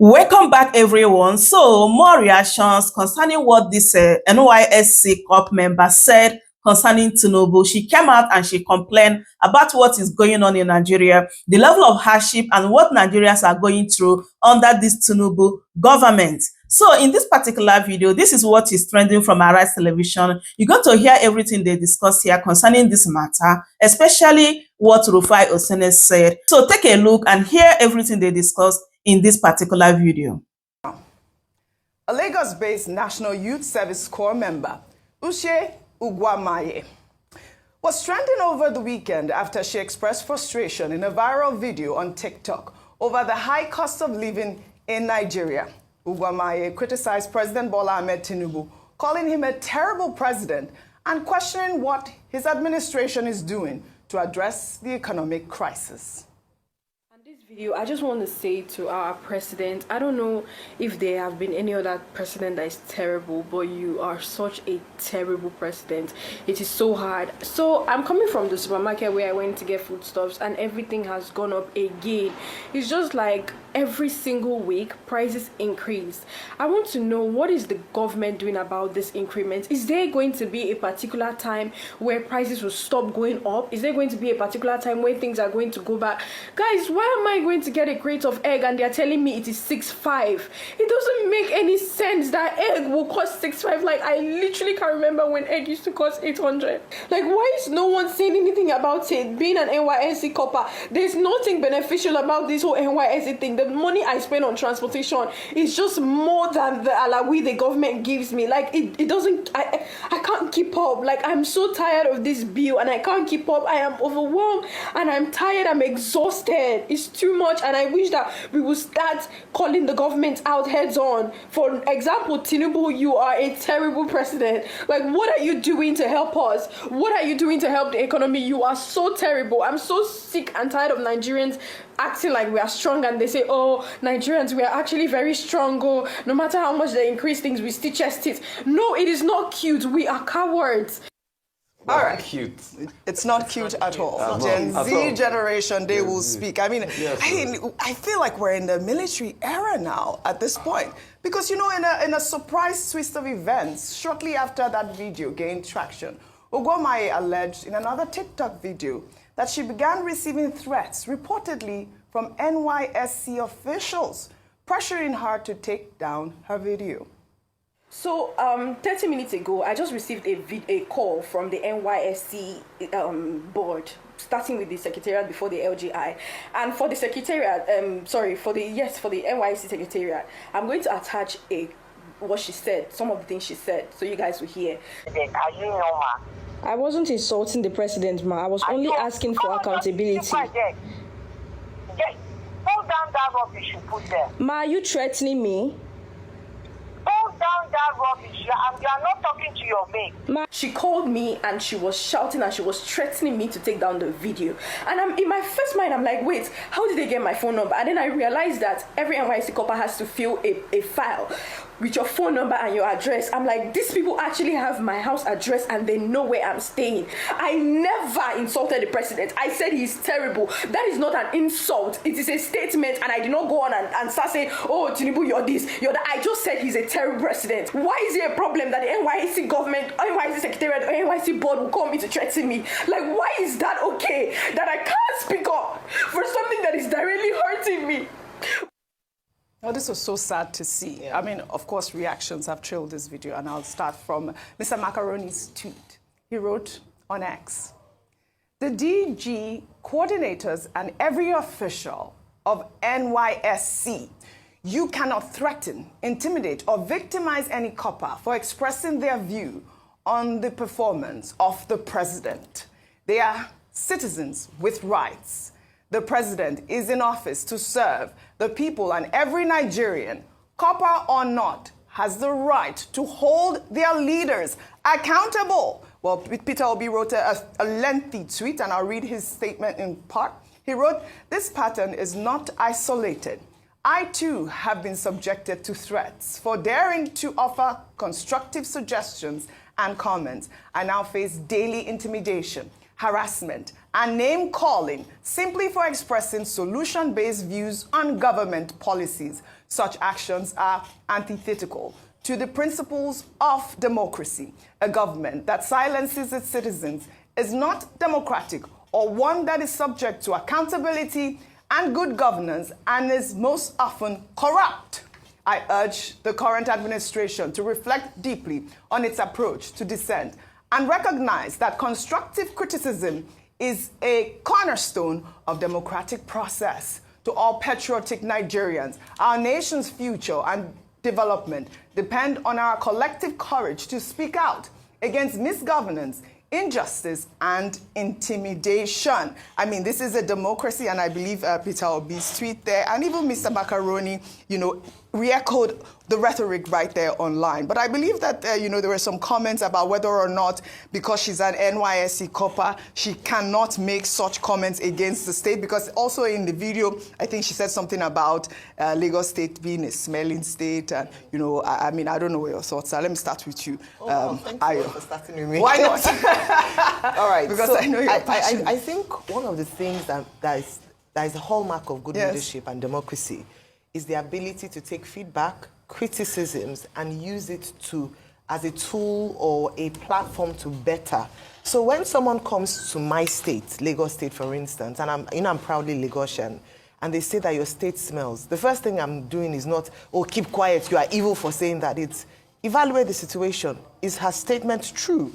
Welcome back, everyone. So, more reactions concerning what this NYSC CORP member said concerning Tinubu. She came out and she complained about what is going on in Nigeria, the level of hardship and what Nigerians are going through under this Tinubu government. So in this particular video, this is what is trending from Arise Television. You're going to hear everything they discuss here concerning this matter, especially what Rufai Oseni said. So take a look and hear everything they discussed in this particular video. A Lagos-based National Youth Service Corps member, Uche Ugwamaye, was trending over the weekend after she expressed frustration in a viral video on TikTok over the high cost of living in Nigeria. Ugwamaye criticized President Bola Ahmed Tinubu, calling him a terrible president and questioning what his administration is doing to address the economic crisis. Video, I just want to say to our president, I don't know if there have been any other president that is terrible, but you are such a terrible president. It is so hard. So I'm coming from the supermarket where I went to get foodstuffs and everything has gone up again. It's just like every single week prices increase. I want to know, what is the government doing about this increment? Is there going to be a particular time where prices will stop going up? Is there going to be a particular time where things are going to go back? Guys, why am I going to get a crate of egg and they're telling me it is 6.5? It doesn't make any sense that egg will cost 6.5. Like, I literally can't remember when egg used to cost 800. Like, why is no one saying anything about it? Being an NYSC Corper, there's nothing beneficial about this whole NYSC thing. The money I spend on transportation is just more than the alawi the government gives me. Like, it doesn't, I can't keep up. Like, I'm so tired of this bill and I can't keep up. I am overwhelmed and I'm tired. I'm exhausted. It's too much, and I wish that we will start calling the government out heads on. For example, Tinubu, you are a terrible president. Like, what are you doing to help us? What are you doing to help the economy? You are so terrible. I'm so sick and tired of Nigerians acting like we are strong, and they say, oh, Nigerians, we are actually very strong. Oh, no matter how much they increase things, we still chest it. No, it is not cute. We are cowards. All right. Cute. It's not cute at all. Gen Z generation, they will speak. I mean, I feel like we're in the military era now at this point. Because, you know, in a surprise twist of events, shortly after that video gained traction, Ugwamaye alleged in another TikTok video that she began receiving threats, reportedly from NYSC officials, pressuring her to take down her video. So 30 minutes ago, I just received a call from the NYSC board, starting with the secretariat before the LGI, and for the secretariat, for the NYSC secretariat, I'm going to attach what she said, some of the things she said, so you guys will hear. Are you normal? I wasn't insulting the president, ma. I was only asking for accountability. Hold down that rubbish you put there. Ma, are you threatening me? Hold down that rubbish. You are not talking to your mate. She called me and she was shouting and she was threatening me to take down the video. And in my first mind, I'm like, wait, how did they get my phone number? And then I realized that every NYSC Corper has to fill a file with your phone number and your address. I'm like, these people actually have my house address and they know where I'm staying. I never insulted the president. I said he's terrible. That is not an insult. It is a statement, and I did not go on and start saying, oh, Tinubu, you're this, you're that. I just said he's a terrible president. Why is it a problem that the NYSC government, NYSC secretariat, or NYSC board will call me to threaten me? Like, why is that okay? That I can't speak up for something that is directly hurting me? Well, this was so sad to see. I mean, of course, reactions have trailed this video, and I'll start from Mr. Macaroni's tweet. He wrote on X, the DG coordinators and every official of NYSC, you cannot threaten, intimidate, or victimize any copper for expressing their view on the performance of the president. They are citizens with rights. The president is in office to serve the people, and every Nigerian, copper or not, has the right to hold their leaders accountable. Well, Peter Obi wrote a lengthy tweet, and I'll read his statement in part. He wrote, this pattern is not isolated. I too have been subjected to threats for daring to offer constructive suggestions and comments. I now face daily intimidation, harassment, and name-calling simply for expressing solution-based views on government policies. Such actions are antithetical to the principles of democracy. A government that silences its citizens is not democratic or one that is subject to accountability and good governance and is most often corrupt. I urge the current administration to reflect deeply on its approach to dissent and recognize that constructive criticism is a cornerstone of democratic process. To all patriotic Nigerians, our nation's future and development depend on our collective courage to speak out against misgovernance, injustice, and intimidation. I mean, this is a democracy, and I believe Peter Obi's tweet there, and even Mr. Macaroni, re-echoed the rhetoric right there online. But I believe that, there were some comments about whether or not, because she's an NYSC Corper, she cannot make such comments against the state, because also in the video, I think she said something about Lagos State being a smelling state. And, I mean, I don't know what your thoughts are. Let me start with you. Thank you for starting with me. Why not? All right. Because so I know you're passionate. I think one of the things that is a hallmark of good leadership and democracy is the ability to take feedback, criticisms, and use it as a tool or a platform to better. So when someone comes to my state, Lagos State, for instance, and I'm proudly Lagosian, and they say that your state smells, the first thing I'm doing is not, oh, keep quiet, you are evil for saying that. It's evaluate the situation. Is her statement true?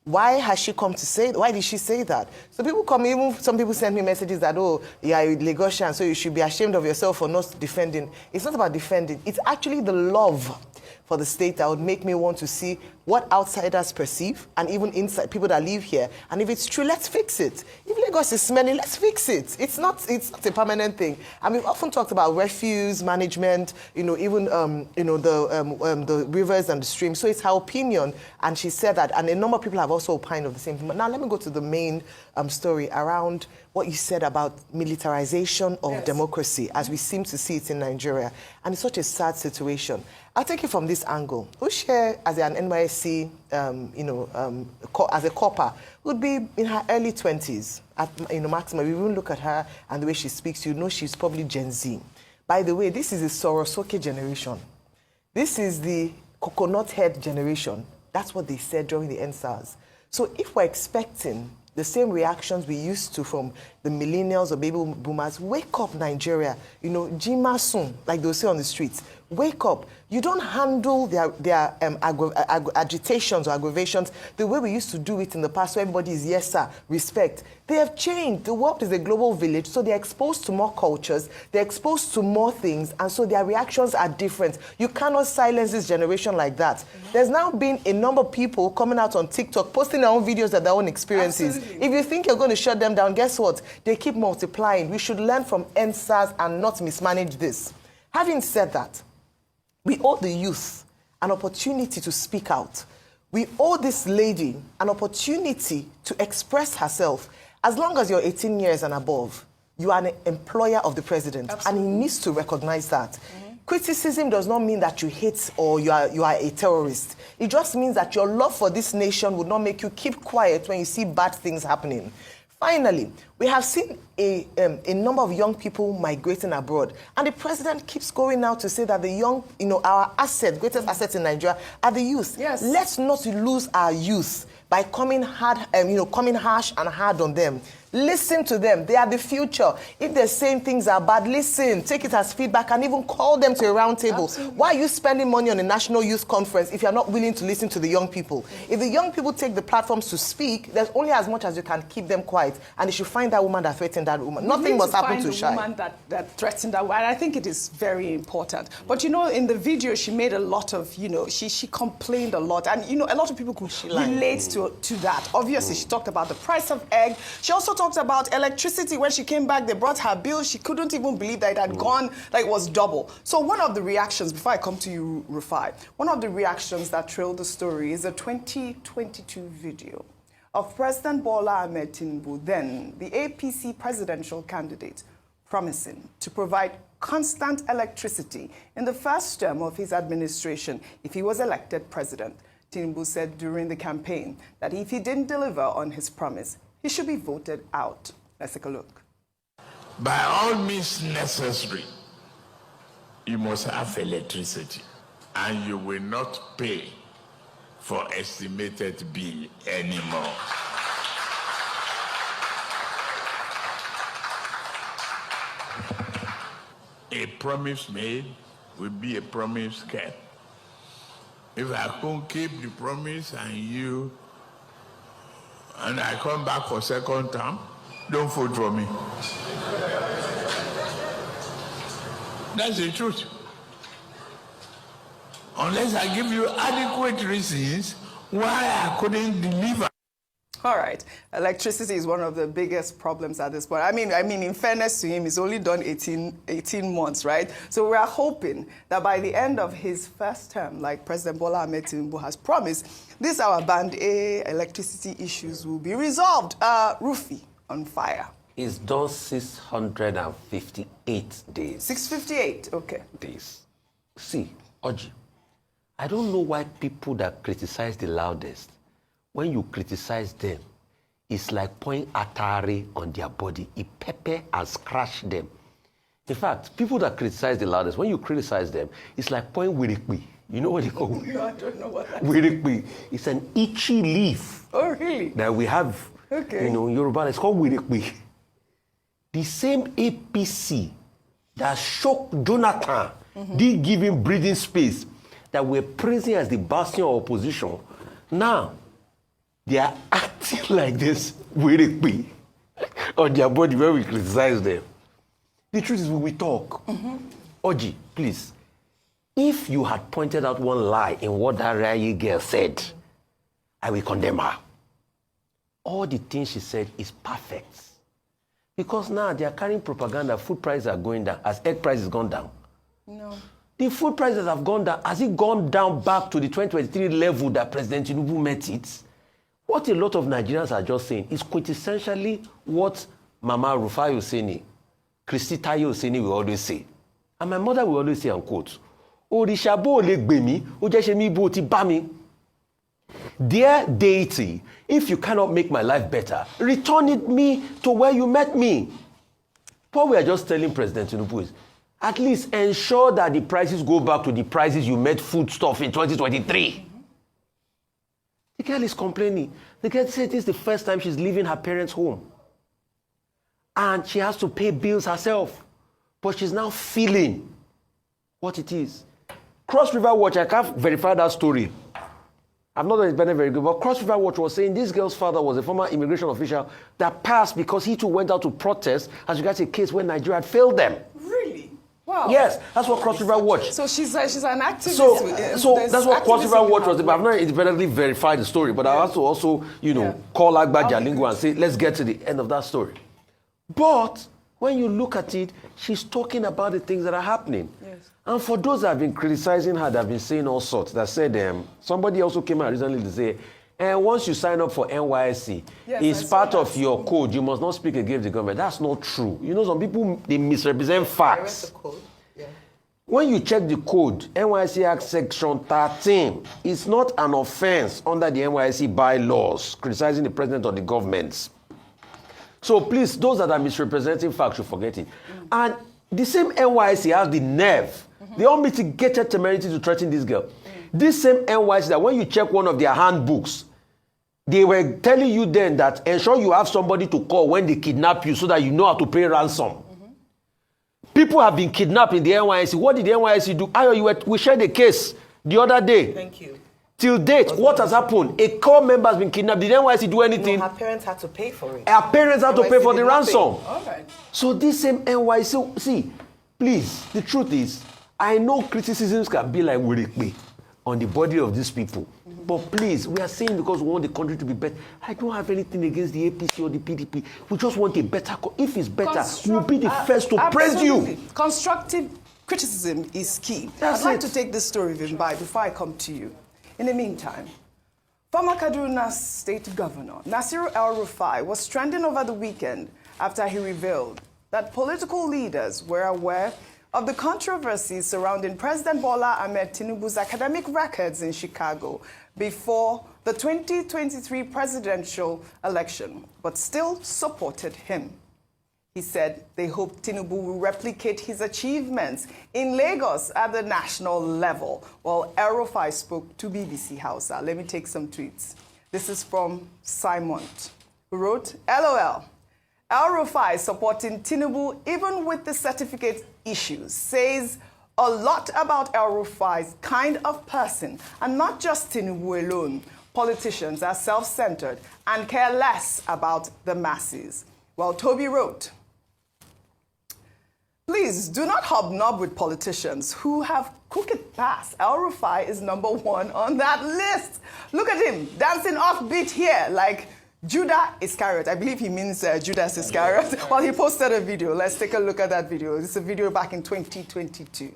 Why has she come to say, why did she say that? So people come, even some people send me messages that, oh, yeah, you're Lagosian, so you should be ashamed of yourself for not defending. It's not about defending. It's actually the love for the state that would make me want to see what outsiders perceive, and even inside people that live here. And if it's true, let's fix it. If Lagos is smelling, let's fix it. It's not a permanent thing. And we've often talked about refuse management, even the rivers and the streams. So it's her opinion, and she said that, and a number of people have also opined of the same thing. But now let me go to the main story around what you said about militarization of democracy, as we seem to see it in Nigeria. And it's such a sad situation. I'll take it from this angle. Ushe, as an NYSC, as a Corper, would be in her early 20s, maximum. If you even look at her and the way she speaks, she's probably Gen Z. By the way, this is the Sorosoke generation. This is the coconut head generation. That's what they said during the NSAS. So if we're expecting the same reactions we used to from the millennials or baby boomers, wake up, Nigeria. Jima soon, like they'll say on the streets. Wake up. You don't handle their agitations or aggravations the way we used to do it in the past, where everybody is yes, sir, respect. They have changed. The world is a global village, so they're exposed to more cultures, they're exposed to more things, and so their reactions are different. You cannot silence this generation like that. There's now been a number of people coming out on TikTok, posting their own videos of their own experiences. Absolutely. If you think you're going to shut them down, guess what? They keep multiplying. We should learn from NSAS and not mismanage this. Having said that, we owe the youth an opportunity to speak out. We owe this lady an opportunity to express herself. As long as you're 18 years and above, you are an employer of the president. Absolutely. And he needs to recognize that. Mm-hmm. Criticism does not mean that you hate or you are a terrorist. It just means that your love for this nation would not make you keep quiet when you see bad things happening. Finally, we have seen a number of young people migrating abroad, and the president keeps going out to say that the young, our asset, greatest asset in Nigeria are the youth. Yes. Let's not lose our youth by coming hard, coming harsh and hard on them. Listen to them. They are the future. If they're saying things are bad, listen, take it as feedback, and even call them to a round table. Absolutely. Why are you spending money on a national youth conference if you're not willing to listen to the young people? If the young people take the platforms to speak, there's only as much as you can keep them quiet, and they should find that woman that threatened that woman. Nothing must happen to Shai. Woman that threatened that woman. I think it is very important. But in the video, she made a lot of, she complained a lot, and a lot of people could relate to that. Obviously, she talked about the price of egg. She also talked about electricity. When she came back, they brought her bill. She couldn't even believe that it had gone, like it was double. So one of the reactions, before I come to you, Rufai, one of the reactions that trailed the story is a 2022 video of President Bola Ahmed Tinubu, then the APC presidential candidate, promising to provide constant electricity in the first term of his administration if he was elected president. Tinubu said during the campaign that if he didn't deliver on his promise, he should be voted out. Let's take a look. By all means necessary, you must have electricity, and you will not pay for estimated bill anymore. A promise made will be a promise kept. If I can't keep the promise and I come back for second term, don't vote for me. That's the truth. Unless I give you adequate reasons why I couldn't deliver. All right. Electricity is one of the biggest problems at this point. I mean, in fairness to him, he's only done 18 months, right? So we are hoping that by the end of his first term, like President Bola Ahmed Tinubu has promised, this our Band A electricity issues will be resolved. Rufai on fire. It's done 658 days. 658, okay. Days. See, Oji, I don't know why people that criticize the loudest, when you criticize them, it's like pouring atari on their body. It pepper and scratch them. In fact, people that criticize the loudest, when you criticize them, it's like pouring wirikbi. You know what they call it? No, I don't know what that is. Wirikbi. It's an itchy leaf. Oh, really? That we have, in Yoruba, it's called wirikbi. The same APC that shook Jonathan, did give him breathing space, that we're praising as the bastion of opposition, now they are acting like this wirikbi on their body when we criticize them. The truth is when we talk. Oji, please, if you had pointed out one lie in what that Rayi girl said, I will condemn her. All the things she said is perfect. Because now they are carrying propaganda, food prices are going down, as egg prices gone down. No. The food prices have gone down. Has it gone down back to the 2023 level that President Tinubu met it? What a lot of Nigerians are just saying is quintessentially what Mama Rufai Oseni, Christitaye Oseni will always say. And my mother will always say, and quote, Orisha bo le gbe mi, o je se mi bo ti ba mi. Dear deity, if you cannot make my life better, return it me to where you met me. What we are just telling President Tinubu is, at least ensure that the prices go back to the prices you met food stuff in 2023. The girl is complaining. The girl said this is the first time she's leaving her parents' home. And she has to pay bills herself. But she's now feeling what it is. Cross River Watch, I can't verify that story. I've not done it very good, but Cross River Watch was saying this girl's father was a former immigration official that passed because he too went out to protest as regards a case where Nigeria had failed them. Really? Wow. Yes, that's what Cross River Watch. So she's an activist. So that's what Cross River Watch was about. I've not independently verified the story, but I have to also, call Agba Jalingo and say, let's get to the end of that story. But when you look at it, she's talking about the things that are happening. Yes. And for those that have been criticizing her, that have been saying all sorts, that said, somebody also came out recently to say, once you sign up for NYSC, it's part of your code. You must not speak against the government. That's not true. Some people, they misrepresent facts. The code. Yeah. When you check the code, NYSC Act Section 13, it's not an offense under the NYSC bylaws, criticizing the president or the government. So please, those that are misrepresenting facts should forget it. And the same NYSC has the nerve, the unmitigated temerity to threaten this girl. This same NYSC that when you check one of their handbooks, they were telling you then that ensure you have somebody to call when they kidnap you so that you know how to pay ransom. People have been kidnapped in the NYSC. What did the NYSC do? We shared a case the other day. Thank you. Till date, what has happened? A core member has been kidnapped. Did NYSC do anything? No, her parents had to pay for it. Her parents had to pay for the ransom. All right. So this same NYSC, see, please, the truth is, I know criticisms can be like wirikbi on the body of these people. But please, we are saying because we want the country to be better. I don't have anything against the APC or the PDP. We just want a better. If it's better, we'll be the first to praise you. Constructive criticism is key. That's I'd like it. to take this story, Vimbai, before I come to you. In the meantime, former Kaduna State Governor Nasiru El-Rufai was trending over the weekend after he revealed that political leaders were aware of the controversies surrounding President Bola Ahmed Tinubu's academic records in Chicago before the 2023 presidential election, but still supported him. He said they hope Tinubu will replicate his achievements in Lagos at the national level. Well, El-Rufai spoke to BBC Hausa. Let me take some tweets. This is from Simon, who wrote, LOL. El-Rufai supporting Tinubu even with the certificate issues says a lot about El-Rufai's kind of person, and not just Tinubu alone. Politicians are self-centered and care less about the masses. Well, Toby wrote, please do not hobnob with politicians who have crooked past. El-Rufai is #1 on that list. Look at him dancing offbeat here like Judah Iscariot. I believe he means Judas Iscariot. Well, he posted a video. Let's take a look at that video. It's a video back in 2022.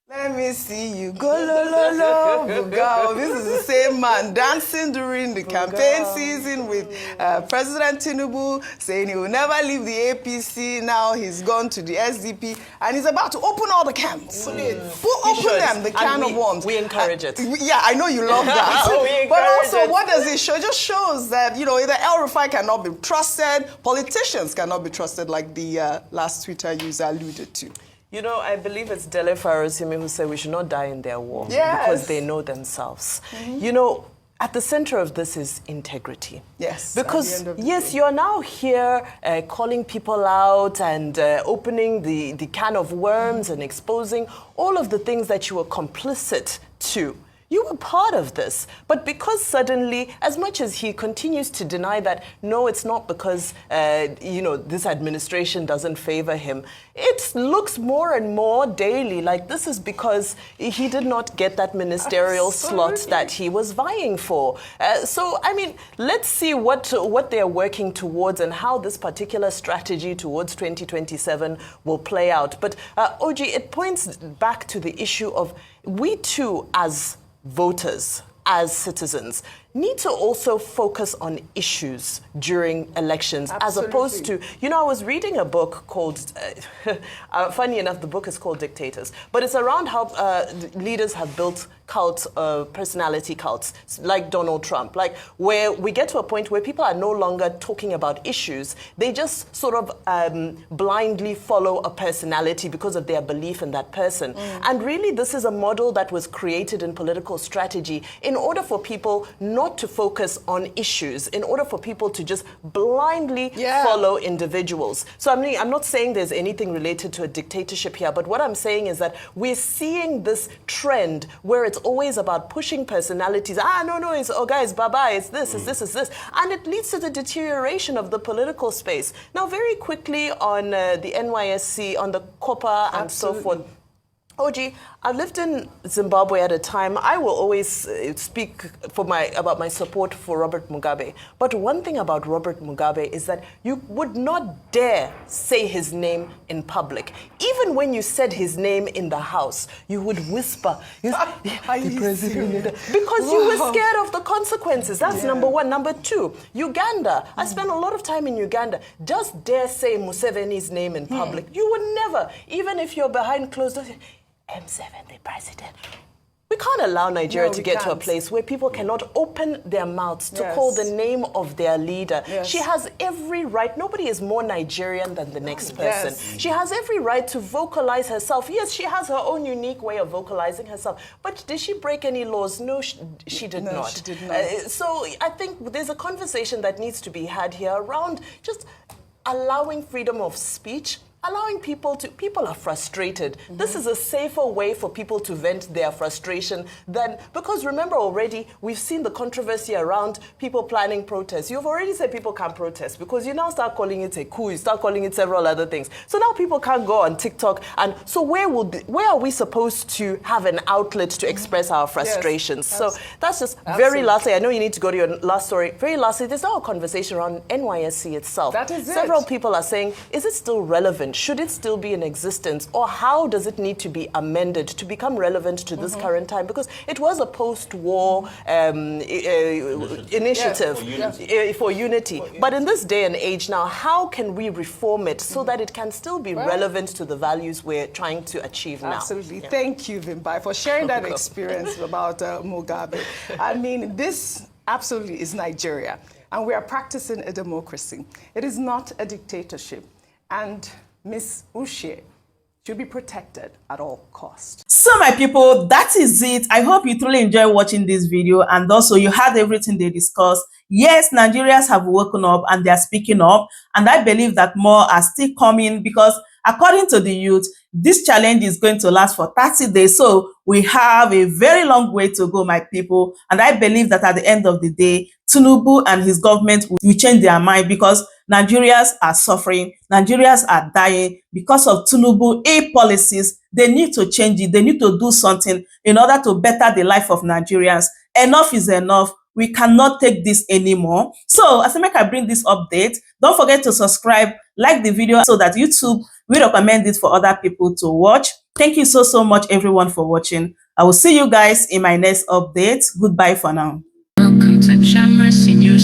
Let me see you go, lo, lo, lo, buga. This is the same man dancing during the campaign season with President Tinubu, saying he will never leave the APC. Now he's gone to the SDP, and he's about to open all the cans. Who opened them? The can of worms. We encourage it. Yeah, I know you love that. But also, what does it show? It just shows that, you know, either El-Rufai cannot be trusted, politicians cannot be trusted, like the last Twitter user alluded to. You know, I believe it's Dele Farosimi who said we should not die in their war because they know themselves. You know, at the center of this is integrity. Yes. Because, yes, you're now here calling people out and opening the can of worms and exposing all of the things that you were complicit to. You were part of this, but because suddenly, as much as he continues to deny that, no, it's not because, you know, this administration doesn't favor him, it looks more and more daily like this is because he did not get that ministerial slot that he was vying for. So, I mean, let's see what they're working towards and how this particular strategy towards 2027 will play out. But, Oji, it points back to the issue of we too, as voters, as citizens, need to also focus on issues during elections. Absolutely. As opposed to, you know, I was reading a book called, funny enough, the book is called Dictators, but it's around how leaders have built cults, personality cults, like Donald Trump, like where we get to a point where people are no longer talking about issues. They just sort of blindly follow a personality because of their belief in that person. And really, this is a model that was created in political strategy in order for people not to focus on issues, in order for people to just blindly follow individuals. So I'm not saying there's anything related to a dictatorship here, but what I'm saying is that we're seeing this trend where it's always about pushing personalities. No, it's guys, bye-bye, it's this, it's this, it's this. And it leads to the deterioration of the political space. Now, very quickly on the NYSC, on the Corper and so forth. Oji, I lived in Zimbabwe at a time. I will always speak about my support for Robert Mugabe. But one thing about Robert Mugabe is that you would not dare say his name in public. Even when you said his name in the house, you would whisper, the president, because you were scared of the consequences. That's number one. Number two, Uganda. I spent a lot of time in Uganda. Just dare say Museveni's name in public. You would never, even if you're behind closed doors. M7, the president. We can't allow Nigeria to get to a place where people cannot open their mouths to call the name of their leader. She has every right. Nobody is more Nigerian than the next person. She has every right to vocalize herself. Yes, she has her own unique way of vocalizing herself. But did she break any laws? No, she did not. She did not. So I think there's a conversation that needs to be had here around just allowing freedom of speech, allowing people are frustrated. This is a safer way for people to vent their frustration than, because remember already, we've seen the controversy around people planning protests. You've already said people can't protest because you now start calling it a coup, you start calling it several other things. So now people can't go on TikTok. And so where are we supposed to have an outlet to express our frustrations? So that's just very lastly, I know you need to go to your last story. Very lastly, there's now a conversation around NYSC itself. That is it. Several people are saying, is it still relevant? should it still be in existence, or how does it need to be amended to become relevant to this current time? Because it was a post-war initiative for unity. But in this day and age now, how can we reform it so that it can still be relevant to the values we're trying to achieve now? Absolutely. Thank you, Vimbai, for sharing that experience about Mugabe. I mean, this absolutely is Nigeria, and we are practicing a democracy. It is not a dictatorship, and Ms. Uche should be protected at all costs. So my people, that is it. I hope you truly enjoy watching this video, and also you heard everything they discussed. Yes, Nigerians have woken up and they are speaking up, and I believe that more are still coming, because according to the youth, this challenge is going to last for 30 days. So we have a very long way to go, my people. And I believe that at the end of the day, Tinubu and his government will change their mind, because Nigerians are suffering. Nigerians are dying because of Tinubu policies. They need to change it. They need to do something in order to better the life of Nigerians. Enough is enough. We cannot take this anymore. So as I bring this update, don't forget to subscribe, like the video, so that YouTube will recommend it for other people to watch. Thank you so much, everyone, for watching. I will see you guys in my next update. Goodbye for now. Welcome to Shammer Senior